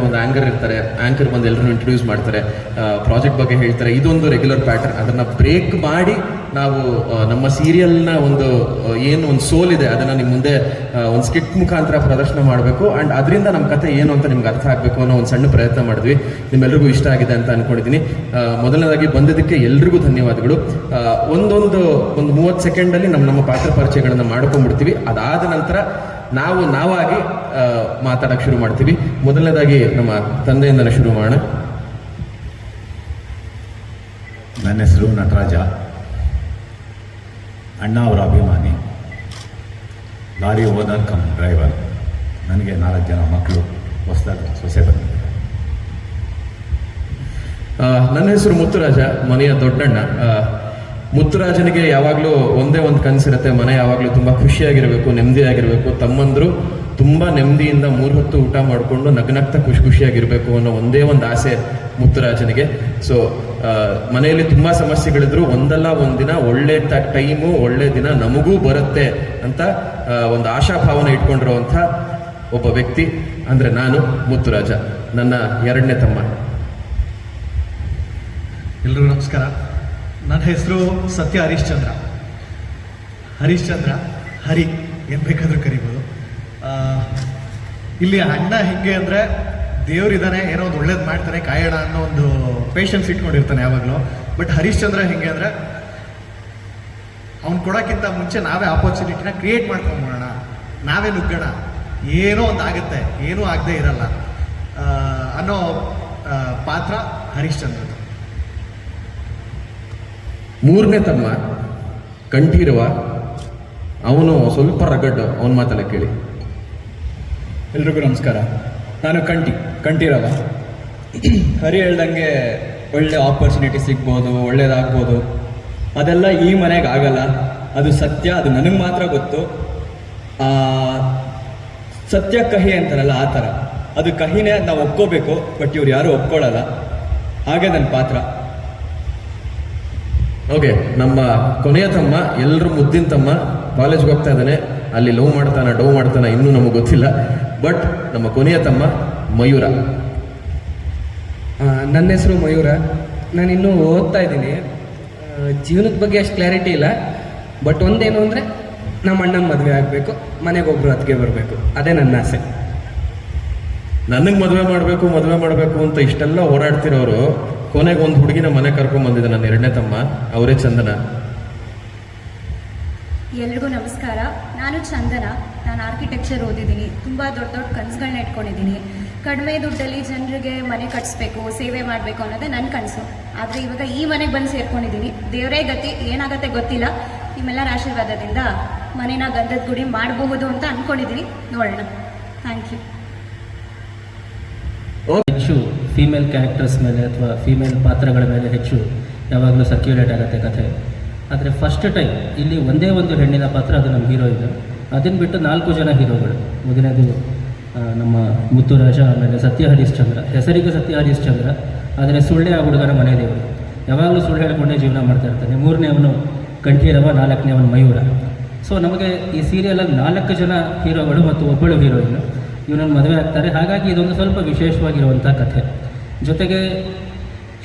ಒಂದು ಆಂಕರ್ ಬಂದು ಎಲ್ಲರೂ ಇಂಟ್ರೊಡ್ಯೂಸ್ ಮಾಡ್ತಾರೆ, ಪ್ರಾಜೆಕ್ಟ್ ಬಗ್ಗೆ ಹೇಳ್ತಾರೆ. ಇದೊಂದು ರೆಗ್ಯುಲರ್ ಪ್ಯಾಟರ್ನ್. ಅದನ್ನು ಬ್ರೇಕ್ ಮಾಡಿ ನಾವು ನಮ್ಮ ಸೀರಿಯಲ್ನ ಒಂದು ಏನು ಒಂದು ಸೋಲ್ ಇದೆ ಅದನ್ನು ನಿಮ್ಮ ಮುಂದೆ ಒಂದು ಸ್ಕಿಟ್ ಮುಖಾಂತರ ಪ್ರದರ್ಶನ ಮಾಡಬೇಕು. ಆ್ಯಂಡ್ ಅದರಿಂದ ನಮ್ಮ ಕತೆ ಏನು ಅಂತ ನಿಮ್ಗೆ ಅರ್ಥ ಆಗಬೇಕು ಅನ್ನೋ ಒಂದು ಸಣ್ಣ ಪ್ರಯತ್ನ ಮಾಡಿದ್ವಿ. ನಿಮ್ಮೆಲ್ಲರಿಗೂ ಇಷ್ಟ ಆಗಿದೆ ಅಂತ ಅಂದ್ಕೊಂಡಿದ್ದೀನಿ. ಮೊದಲನೇದಾಗಿ ಬಂದಿದ್ದಕ್ಕೆ ಎಲ್ರಿಗೂ ಧನ್ಯವಾದಗಳು. ಒಂದು 30 ಸೆಕೆಂಡಲ್ಲಿ ನಮ್ಮ ಪಾತ್ರ ಪರಿಚಯಗಳನ್ನು ಮಾಡ್ಕೊಂಡ್ಬಿಡ್ತೀವಿ. ಅದಾದ ನಂತರ ನಾವಾಗಿ ಮಾತಾಡೋಕ್ಕೆ ಶುರು ಮಾಡ್ತೀವಿ. ಮೊದಲನೇದಾಗಿ ನಮ್ಮ ತಂದೆಯಿಂದನೇ ಶುರು ಮಾಡೋಣ. ನನ್ನ ಹೆಸರು ನಟರಾಜ, ಅಣ್ಣ ಅವರ ಅಭಿಮಾನಿ, ಲಾರಿ ಓನರ್ ಕಮ್ ಡ್ರೈವರ್. ನನಗೆ 4 ಜನ ಮಕ್ಕಳು, ಹೊಸದಾಗಿ ಸೊಸೆ ಬಂದಿದ್ದಾರೆ. ನನ್ನ ಹೆಸರು ಮುತ್ತುರಾಜ, ಮನೆಯ ದೊಡ್ಡಣ್ಣ. ಮುತ್ತುರಾಜನಿಗೆ ಯಾವಾಗಲೂ ಒಂದೇ ಒಂದು ಕನಸಿರುತ್ತೆ, ಮನೆ ಯಾವಾಗಲೂ ತುಂಬ ಖುಷಿಯಾಗಿರಬೇಕು, ನೆಮ್ಮದಿಯಾಗಿರಬೇಕು. ತಮ್ಮಂದರು ತುಂಬ ನೆಮ್ಮದಿಯಿಂದ 3 ಹೊತ್ತು ಊಟ ಮಾಡಿಕೊಂಡು ನಗ್ನಗ್ತಾ ಖುಷಿಯಾಗಿರಬೇಕು ಅನ್ನೋ ಒಂದೇ ಒಂದು ಆಸೆ ಮುತ್ತುರಾಜನಿಗೆ. ಸೊ ಮನೆಯಲ್ಲಿ ತುಂಬ ಸಮಸ್ಯೆಗಳಿದ್ರು ಒಂದಲ್ಲ ಒಂದಿನ ಒಳ್ಳೆ ಟೈಮು, ಒಳ್ಳೆ ದಿನ ನಮಗೂ ಬರುತ್ತೆ ಅಂತ ಒಂದು ಆಶಾಭಾವನೆ ಇಟ್ಕೊಂಡಿರುವಂಥ ಒಬ್ಬ ವ್ಯಕ್ತಿ ಅಂದರೆ ನಾನು ಮುತ್ತುರಾಜ, ನನ್ನ 2ನೇ ತಮ್ಮ. ಎಲ್ರಿಗೂ ನಮಸ್ಕಾರ. ನನ್ನ ಹೆಸರು ಸತ್ಯ ಹರಿಶ್ಚಂದ್ರ. ಹರಿ ಏನು ಬೇಕಾದರೂ ಕರಿಬೋದು. ಇಲ್ಲಿ ಅಣ್ಣ ಹೆಂಗೆ ಅಂದರೆ ದೇವರಿದ್ದಾನೆ, ಏನೋ ಒಂದು ಒಳ್ಳೇದು ಮಾಡ್ತಾನೆ, ಕಾಯೋಣ ಅನ್ನೋ ಒಂದು ಪೇಷನ್ಸ್ ಇಟ್ಕೊಂಡಿರ್ತಾನೆ ಯಾವಾಗಲೂ. ಬಟ್ ಹರಿಶ್ಚಂದ್ರ ಹೆಂಗೆ ಅಂದರೆ ಅವ್ನು ಕೊಡೋಕ್ಕಿಂತ ಮುಂಚೆ ನಾವೇ ಆಪರ್ಚುನಿಟಿನ ಕ್ರಿಯೇಟ್ ಮಾಡ್ಕೊಂಬೋಣ, ನಾವೇ ನುಗ್ಗೋಣ, ಏನೋ ಒಂದು ಆಗುತ್ತೆ, ಏನೂ ಆಗದೆ ಇರಲ್ಲ ಅನ್ನೋ ಪಾತ್ರ ಹರಿಶ್ಚಂದ್ರ. 3ನೇ ತಮ್ಮ ಕಂಠೀರವ. ಅವನು ಸ್ವಲ್ಪ ರಗಡ್ಡು, ಅವನ ಮಾತಲ್ಲ ಕೇಳಿ. ಎಲ್ರಿಗೂ ನಮಸ್ಕಾರ. ನಾನು ಕಂಠೀರವ. ಹರಿ ಹೇಳ್ದಂಗೆ ಒಳ್ಳೆ ಆಪರ್ಚುನಿಟಿ ಸಿಗ್ಬೋದು, ಒಳ್ಳೇದಾಗ್ಬೋದು. ಅದೆಲ್ಲ ಈ ಮನೆಗೆ ಆಗಲ್ಲ, ಅದು ಸತ್ಯ. ಅದು ನನಗೆ ಮಾತ್ರ ಗೊತ್ತು. ಸತ್ಯ ಕಹಿ ಅಂತಾರಲ್ಲ, ಆ ಥರ ಅದು ಕಹಿನೇ, ಅದು ನಾವು ಒಪ್ಕೋಬೇಕು. ಬಟ್ ಇವ್ರು ಯಾರೂ ಒಪ್ಕೊಳ್ಳಲ್ಲ. ಹಾಗೆ ನನ್ನ ಪಾತ್ರ. ಓಕೆ, ನಮ್ಮ ಕೊನೆಯ ತಮ್ಮ, ಎಲ್ಲರೂ ಮುದ್ದಿನ ತಮ್ಮ, ಕಾಲೇಜ್ಗೆ ಹೋಗ್ತಾ ಇದ್ದಾನೆ. ಅಲ್ಲಿ ಡವ್ ಮಾಡ್ತಾನ ಇನ್ನೂ ನಮಗೆ ಗೊತ್ತಿಲ್ಲ. ಬಟ್ ನಮ್ಮ ಕೊನೆಯ ತಮ್ಮ ಮಯೂರ. ನನ್ನ ಹೆಸರು ಮಯೂರ. ನಾನು ಇನ್ನೂ ಓದ್ತಾ ಇದ್ದೀನಿ. ಜೀವನದ ಬಗ್ಗೆ ಅಷ್ಟು ಕ್ಲಾರಿಟಿ ಇಲ್ಲ. ಬಟ್ ಒಂದೇನು ಅಂದರೆ ನಮ್ಮ ಅಣ್ಣನ ಮದುವೆ ಆಗಬೇಕು, ಮನೆಗೊಬ್ಬರು ಅತ್ತಿಗೆ ಬರಬೇಕು, ಅದೇ ನನ್ನ ಆಸೆ. ನನಗೆ ಮದುವೆ ಮಾಡಬೇಕು ಅಂತ ಇಷ್ಟೆಲ್ಲ ಓಡಾಡ್ತಿರೋರು ಕೊನೆಗೆ ಒಂದು ಹುಡುಗಿನ ಮನೆ ಕರ್ಕೊಂಡ್ಬಂದಿದ್ದೆ ನನ್ನ 2ನೇ ತಮ್ಮ, ಅವರೇ ಚಂದನ. ಎಲ್ರಿಗೂ ನಮಸ್ಕಾರ. ನಾನು ಚಂದನ. ನಾನು ಆರ್ಕಿಟೆಕ್ಚರ್ ಓದಿದ್ದೀನಿ. ತುಂಬ ದೊಡ್ಡ ಕನಸುಗಳನ್ನ ಇಟ್ಕೊಂಡಿದ್ದೀನಿ. ಕಡಿಮೆ ದುಡ್ಡಲ್ಲಿ ಜನರಿಗೆ ಮನೆ ಕಟ್ಟಿಸ್ಬೇಕು, ಸೇವೆ ಮಾಡಬೇಕು ಅನ್ನೋದೇ ನನ್ನ ಕನಸು. ಆದರೆ ಇವಾಗ ಈ ಮನೆಗೆ ಬಂದು ಸೇರ್ಕೊಂಡಿದ್ದೀನಿ. ದೇವರೇ ಗತಿ, ಏನಾಗುತ್ತೆ ಗೊತ್ತಿಲ್ಲ. ನಿಮ್ಮೆಲ್ಲರ ಆಶೀರ್ವಾದದಿಂದ ಮನೇನ ಗಂಧದ ಗುಡಿ ಮಾಡಬಹುದು ಅಂತ ಅಂದ್ಕೊಂಡಿದ್ದೀನಿ. ನೋಡೋಣ. Thank you. ಹೆಚ್ಚು ಫೀಮೇಲ್ ಕ್ಯಾರೆಕ್ಟರ್ಸ್ ಮೇಲೆ ಅಥವಾ ಫೀಮೇಲ್ ಪಾತ್ರಗಳ ಮೇಲೆ ಹೆಚ್ಚು ಯಾವಾಗಲೂ ಸರ್ಕ್ಯುಲೇಟ್ ಆಗುತ್ತೆ ಕಥೆ. ಆದರೆ ಫಸ್ಟ್ ಟೈಮ್ ಇಲ್ಲಿ ಒಂದೇ ಒಂದು ಹೆಣ್ಣಿನ ಪಾತ್ರ, ಅದು ನಮ್ಮ ಹೀರೋಯಿನ್. ಅದನ್ನು ಬಿಟ್ಟು 4 ಜನ ಹೀರೋಗಳು. ಮೊದಲನೇದು ನಮ್ಮ ಮುತ್ತುರಾಜ, ಆಮೇಲೆ ಸತ್ಯ ಹರಿಶ್ಚಂದ್ರ. ಹೆಸರಿಗೆ ಸತ್ಯ ಹರಿಶ್ಚಂದ್ರ, ಆದರೆ ಸುಳ್ಳೆ ಆ ಹುಡುಗನ ಮನೆ ದೇವರು. ಯಾವಾಗಲೂ ಸುಳ್ಳು ಹೇಳ್ಕೊಂಡೇ ಜೀವನ ಮಾಡ್ತಾ ಇರ್ತಾನೆ. 3ನೇವನು ಕಂಠೀರವ, 4ನೇವನು ಮಯೂರ. ಸೊ ನಮಗೆ ಈ ಸೀರಿಯಲಲ್ಲಿ 4 ಜನ ಹೀರೋಗಳು ಮತ್ತು ಒಬ್ಬಳು ಹೀರೋಯಿನ್. ಇವನನ್ನು ಮದುವೆ ಆಗ್ತಾರೆ. ಹಾಗಾಗಿ ಇದೊಂದು ಸ್ವಲ್ಪ ವಿಶೇಷವಾಗಿರುವಂಥ ಕಥೆ. ಜೊತೆಗೆ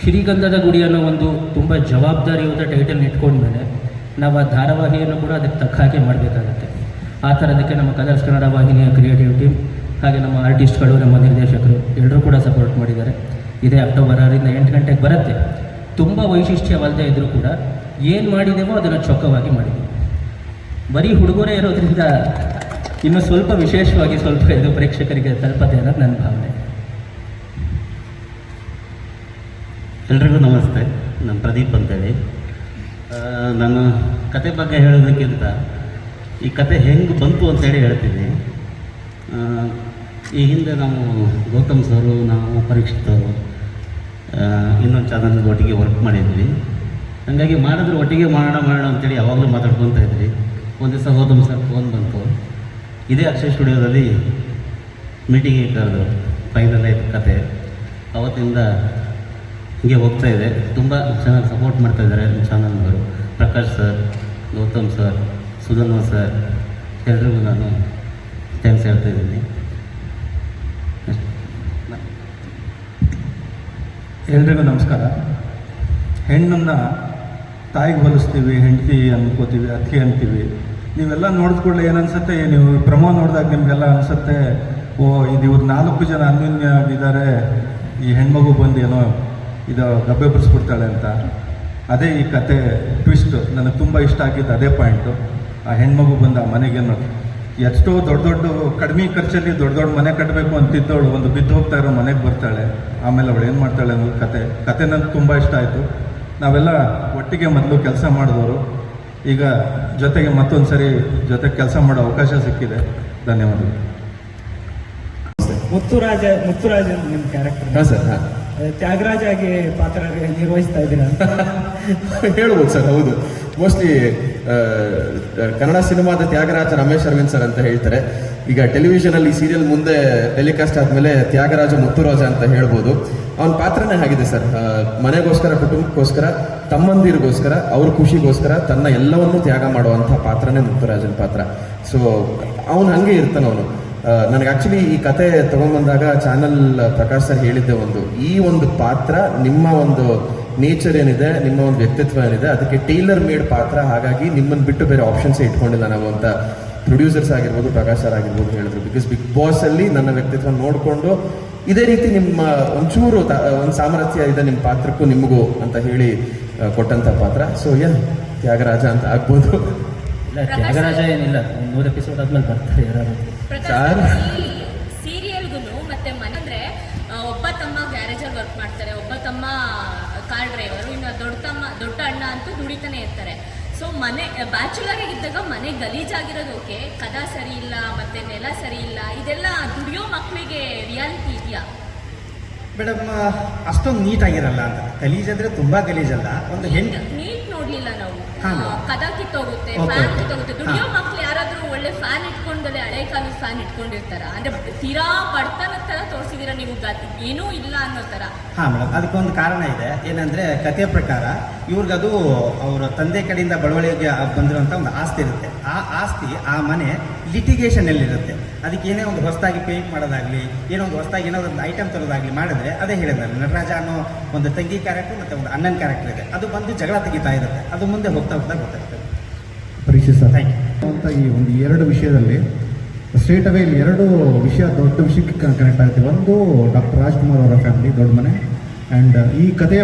ಶ್ರೀಗಂಧದ ಗುಡಿ ಅನ್ನೋ ಒಂದು ತುಂಬ ಜವಾಬ್ದಾರಿಯುತ ಟೈಟಲ್ ಇಟ್ಕೊಂಡ್ಮೇಲೆ ನಾವು ಆ ಧಾರಾವಾಹಿಯನ್ನು ಕೂಡ ಅದಕ್ಕೆ ತಕ್ಕ ಹಾಗೆ ಮಾಡಬೇಕಾಗತ್ತೆ. ಆ ಥರದಕ್ಕೆ ನಮ್ಮ ಕಲರ್ಸ್ ಕನ್ನಡ ವಾಹಿನಿಯ ಕ್ರಿಯೇಟಿವ್ ಟೀಮ್, ಹಾಗೆ ನಮ್ಮ ಆರ್ಟಿಸ್ಟ್ಗಳು, ನಮ್ಮ ನಿರ್ದೇಶಕರು ಎಲ್ಲರೂ ಕೂಡ ಸಪೋರ್ಟ್ ಮಾಡಿದ್ದಾರೆ. ಇದೇ ಅಕ್ಟೋಬರ್ 6ರಿಂದ 8 ಗಂಟೆಗೆ ಬರುತ್ತೆ. ತುಂಬ ವೈಶಿಷ್ಟ್ಯವಲ್ಲದೆ ಇದ್ದರೂ ಕೂಡ ಏನು ಮಾಡಿದೆವೋ ಅದನ್ನು ಚೊಕ್ಕವಾಗಿ ಮಾಡಿದ್ದೀವಿ. ಬರೀ ಹುಡುಗರೇ ಇರೋದ್ರಿಂದ ಇನ್ನು ಸ್ವಲ್ಪ ವಿಶೇಷವಾಗಿ ಸ್ವಲ್ಪ ಇದು ಪ್ರೇಕ್ಷಕರಿಗೆ ತಲುಪತ್ತೆ ಅನ್ನೋದು ನನ್ನ ಭಾವನೆ. ಎಲ್ರಿಗೂ ನಮಸ್ತೆ. ನಾನು ಪ್ರದೀಪ್ ಅಂತೇಳಿ. ನಾನು ಕತೆ ಬಗ್ಗೆ ಹೇಳೋದಕ್ಕಿಂತ ಈ ಕತೆ ಹೆಂಗೆ ಬಂತು ಅಂತೇಳಿ ಹೇಳ್ತೀನಿ. ಈ ಹಿಂದೆ ನಾವು ಗೌತಮ್ ಸರು, ನಾವು ಪರೀಕ್ಷಿತ್ ಅವರು ಇನ್ನೊಂದು ಚಾನಲ್ ಒಟ್ಟಿಗೆ ವರ್ಕ್ ಮಾಡಿದ್ವಿ. ಹಾಗಾಗಿ ಮಾಡಿದ್ರೆ ಒಟ್ಟಿಗೆ ಮಾಡೋಣ ಅಂತೇಳಿ ಯಾವಾಗಲೂ ಮಾತಾಡ್ಕೊತಾ ಇದ್ವಿ. ಒಂದು ದಿವಸ ಗೌತಮ್ ಸರ್ ಫೋನ್ ಬಂತು. ಇದೇ ಅಕ್ಷಯ ಸ್ಟುಡಿಯೋದಲ್ಲಿ ಮೀಟಿಂಗ್ ಇಟ್ಟರು, ಫೈನಲ್ ಆಯಿತು ಕತೆ. ಅವತ್ತಿಂದ ಹೀಗೆ ಹೋಗ್ತಾ ಇದೆ. ತುಂಬ ಚೆನ್ನಾಗಿ ಸಪೋರ್ಟ್ ಮಾಡ್ತಾಯಿದ್ದಾರೆ ನಮ್ಮ ಚಾನಲ್ನವರು. Prakash sir, Gautam sir, Sudhanva sir, ಎಲ್ರಿಗೂ ನಾನು ಥ್ಯಾಂಕ್ಸ್ ಹೇಳ್ತಾಯಿದ್ದೀನಿ. ಎಲ್ರಿಗೂ ನಮಸ್ಕಾರ. ಹೆಣ್ಣನ್ನು ತಾಯಿಗೆ ಹೋಲಿಸ್ತೀವಿ, ಹೆಂಡತಿ ಅನ್ಕೋತೀವಿ, ಅಕ್ಕಿ ಅಂತೀವಿ. ನೀವೆಲ್ಲ ನೋಡಿದ ಕೂಡಲೇ ಏನನ್ಸುತ್ತೆ, ನೀವು ಪ್ರಮೋ ನೋಡಿದಾಗ ನಿಮಗೆಲ್ಲ ಅನಿಸುತ್ತೆ, ಓ ಇದು ಇವ್ರು 4 ಜನ ಅನ್ಯೋನ್ಯವಾಗಿದ್ದಾರೆ, ಈ ಹೆಣ್ಮಗು ಬಂದು ಏನೋ ಇದು ಗಬ್ಬೆ ಬಿಡಿಸ್ಬಿಡ್ತಾಳೆ ಅಂತ. ಅದೇ ಈ ಕತೆ ಟ್ವಿಸ್ಟ್. ನನಗೆ ತುಂಬ ಇಷ್ಟ ಆಗಿದ್ದು ಅದೇ ಪಾಯಿಂಟು. ಆ ಹೆಣ್ಮಗು ಬಂದು ಆ ಮನೆಗೇನೋ ಎಷ್ಟೋ ದೊಡ್ಡ ಕಡಿಮೆ ಖರ್ಚಲ್ಲಿ ದೊಡ್ಡ ಮನೆ ಕಟ್ಟಬೇಕು ಅಂತಿದ್ದವಳು ಒಂದು ಬಿದ್ದು ಹೋಗ್ತಾ ಇರೋ ಮನೆಗೆ ಬರ್ತಾಳೆ. ಆಮೇಲೆ ಅವಳು ಏನು ಮಾಡ್ತಾಳೆ ಅನ್ನೋದು ಕತೆ ನನಗೆ ತುಂಬ ಇಷ್ಟ ಆಯಿತು. ನಾವೆಲ್ಲ ಒಟ್ಟಿಗೆ ಮೊದಲು ಕೆಲಸ ಮಾಡಿದವರು, ಈಗ ಜೊತೆಗೆ ಮತ್ತೊಂದು ಸರಿ ಜೊತೆಗೆ ಕೆಲಸ ಮಾಡೋ ಅವಕಾಶ ಸಿಕ್ಕಿದೆ. ಧನ್ಯವಾದಗಳು. ಮುತ್ತುರಾಜ ನಿಮ್ಮ ಕ್ಯಾರೆಕ್ಟರ್ ಹಾಂ ಸರ್, ಹಾಂ ತ್ಯಾಗರಾಜ ಆಗಿ ಪಾತ್ರ ನಿರ್ವಹಿಸ್ತಾ ಇದ್ದೀರಾ ಅಂತ ಹೇಳ್ಬೋದು ಸರ್. ಹೌದು, ಮೋಸ್ಟ್ಲಿ ಕನ್ನಡ ಸಿನಿಮಾದ ತ್ಯಾಗರಾಜ ರಮೇಶ್ ಅರವಿಂದ್ ಸರ್ ಅಂತ ಹೇಳ್ತಾರೆ. ಈಗ ಟೆಲಿವಿಷನಲ್ಲಿ ಈ ಸೀರಿಯಲ್ ಮುಂದೆ ಟೆಲಿಕಾಸ್ಟ್ ಆದಮೇಲೆ ತ್ಯಾಗರಾಜ ಮುತ್ತುರಾಜ ಅಂತ ಹೇಳ್ಬೋದು. ಅವನ ಪಾತ್ರನೇ ಆಗಿದೆ ಸರ್. ಮನೆಗೋಸ್ಕರ, ಕುಟುಂಬಕ್ಕೋಸ್ಕರ, ತಮ್ಮಂದಿರಿಗೋಸ್ಕರ, ಅವ್ರ ಖುಷಿಗೋಸ್ಕರ ತನ್ನ ಎಲ್ಲವನ್ನೂ ತ್ಯಾಗ ಮಾಡುವಂಥ ಪಾತ್ರನೇ ಮುತ್ತುರಾಜನ ಪಾತ್ರ. ಸೊ ಅವನು ಹಾಗೆ ಇರ್ತಾನೆ ಅವನು. ನನಗೆ ಆ್ಯಕ್ಚುಲಿ ಈ ಕತೆ ತೊಗೊಂಬಂದಾಗ ಚಾನಲ್ ಪ್ರಕಾಶ್ ಸರ್ ಹೇಳಿದ್ದೆ ಈ ಒಂದು ಪಾತ್ರ ನಿಮ್ಮ ಒಂದು ನೇಚರ್ ಏನಿದೆ, ನಿಮ್ಮ ಒಂದು ವ್ಯಕ್ತಿತ್ವ ಏನಿದೆ, ಅದಕ್ಕೆ ಟೈಲರ್ ಮೇಡ್ ಪಾತ್ರ. ಹಾಗಾಗಿ ನಿಮ್ಮನ್ನು ಬಿಟ್ಟು ಬೇರೆ ಆಪ್ಷನ್ಸೇ ಇಟ್ಕೊಂಡಿಲ್ಲ ನಾವು ಅಂತ ಪ್ರೊಡ್ಯೂಸರ್ಸ್ ಆಗಿರ್ಬೋದು, ಪ್ರಕಾಶ್ ಸರ್ ಆಗಿರ್ಬೋದು ಹೇಳಿದ್ರು. ಬಿಕಾಸ್ ಬಿಗ್ ಬಾಸಲ್ಲಿ ನನ್ನ ವ್ಯಕ್ತಿತ್ವ ನೋಡಿಕೊಂಡು ಇದೇ ರೀತಿ ನಿಮ್ಮ ಒಂಚೂರು ಒಂದು ಸಾಮರ್ಥ್ಯ ಇದೆ ನಿಮ್ಮ ಪಾತ್ರಕ್ಕೂ ನಿಮಗೂ ಅಂತ ಹೇಳಿ ಕೊಟ್ಟಂಥ ಪಾತ್ರ. ಸೊ ತ್ಯಾಗರಾಜ ಅಂತ ಆಗ್ಬೋದು. ಇಲ್ಲ, ತ್ಯಾಗರಾಜ ಏನಿಲ್ಲ, 100 ಎಪಿಸೋಡ್ ಆದ್ಮೇಲೆ ಬರ್ತಾರೆ ಯಾರು. ಸೀರಿಯಲ್ಗೂ ಮತ್ತೆ ಮನೆ ಅಂದ್ರೆ ಒಬ್ಬ ತಮ್ಮ ಗ್ಯಾರೇಜಲ್ಲಿ ವರ್ಕ್ ಮಾಡ್ತಾರೆ, ಒಬ್ಬ ತಮ್ಮ ಕಾರ್ ಡ್ರೈವರು, ಇನ್ನು ದೊಡ್ಡ ಅಣ್ಣ ಅಂತೂ ದುಡಿತಾನೆ ಇರ್ತಾರೆ. ಸೊ ಮನೆ ಬ್ಯಾಚುಲರ್ ಇದ್ದಾಗ ಮನೆ ಗಲೀಜಾಗಿರೋದು ಓಕೆ, ಕದ ಸರಿ ಇಲ್ಲ, ಮತ್ತೆ ನೆಲ ಸರಿ ಇಲ್ಲ, ಇದೆಲ್ಲ ದುಡಿಯೋ ಮಕ್ಕಳಿಗೆ ರಿಯಾಲಿಟಿ ಇದೆಯಾ ಮೇಡಮ್? ಅಷ್ಟೊಂದು ನೀಟಾಗಿರಲ್ಲ ಅಂತ. ಗಲೀಜಂದ್ರೆ ತುಂಬಾ ಗಲೀಜಲ್ಲ. ಒಂದು ಹೆಣ್ಣು ನೀಟ್ ನೋಡ್ಲಿಲ್ಲ ನಾವು. ಹಾ. ಕದ ಕಿತ್ತೋಗುತ್ತೆ, Okay, ಫ್ಯಾನ್ okay. ಕಿತ್ತೋಗುತ್ತೆ. ದುಡಿಯೋ ಮಕ್ಳು ಯಾರಾದ್ರೂ ಒಳ್ಳೆ ಫ್ಯಾನ್ ಇಟ್ಕೊಂಡಲೆ ಹಳೆ ಕಾಲದ ಫ್ಯಾನ್ ಇಟ್ಕೊಂಡಿರ್ತಾರ? ಅಂದ್ರೆ ತೀರಾ ಬಡತನ ತರ ತೋರಿಸಿದೀರ ನೀವು, ಏನೂ ಇಲ್ಲ ಅನ್ನೋ ತರ. ಹಾಂ ಮೇಡಮ್, ಅದಕ್ಕೊಂದು ಕಾರಣ ಇದೆ. ಏನಂದರೆ ಕಥೆ ಪ್ರಕಾರ ಇವ್ರಿಗದು ಅವರ ತಂದೆ ಕಡೆಯಿಂದ ಬಡವಳಿಗೆ ಬಂದಿರುವಂಥ ಒಂದು ಆಸ್ತಿ ಇರುತ್ತೆ. ಆ ಆಸ್ತಿ, ಆ ಮನೆ ಲಿಟಿಗೇಷನಲ್ಲಿರುತ್ತೆ. ಅದಕ್ಕೆ ಏನೇ ಒಂದು ಹೊಸದಾಗಿ ಪೇಂಟ್ ಮಾಡೋದಾಗಲಿ, ಏನೋ ಒಂದು ಹೊಸದಾಗಿ ಏನೋ ಒಂದು ಐಟಮ್ ತರೋದಾಗಲಿ ಮಾಡಿದ್ರೆ, ಅದೇ ಹೇಳಿದ್ದಾರೆ ನಟರಾಜ ಅನ್ನೋ ಒಂದು ತಂಗಿ ಕ್ಯಾರೆಕ್ಟರ್ ಮತ್ತು ಒಂದು ಅಣ್ಣನ ಕ್ಯಾರೆಕ್ಟರ್ ಇದೆ, ಅದು ಬಂದು ಜಗಳ ತೆಗಿತಾ ಇರುತ್ತೆ. ಅದು ಮುಂದೆ ಹೋಗ್ತಾ ಗೊತ್ತಾಗುತ್ತೆ. ಪರೀಕ್ಷೆ ಸರ್ ಥ್ಯಾಂಕ್ ಯು. ಅಂತ ಈ ಒಂದು 2 ವಿಷಯದಲ್ಲಿ ಸ್ಟ್ರೇಟ್ ಅವೇ ಇಲ್ಲಿ 2 ವಿಷಯ ದೊಡ್ಡ ವಿಷಯಕ್ಕೆ ಕನೆಕ್ಟ್ ಆಗುತ್ತೆ. ಒಂದು ಡಾಕ್ಟರ್ ರಾಜ್ಕುಮಾರ್ ಅವರ ಫ್ಯಾಮಿಲಿ, ದೊಡ್ಡ ಮನೆ, ಆ್ಯಂಡ್ ಈ ಕಥೆಯ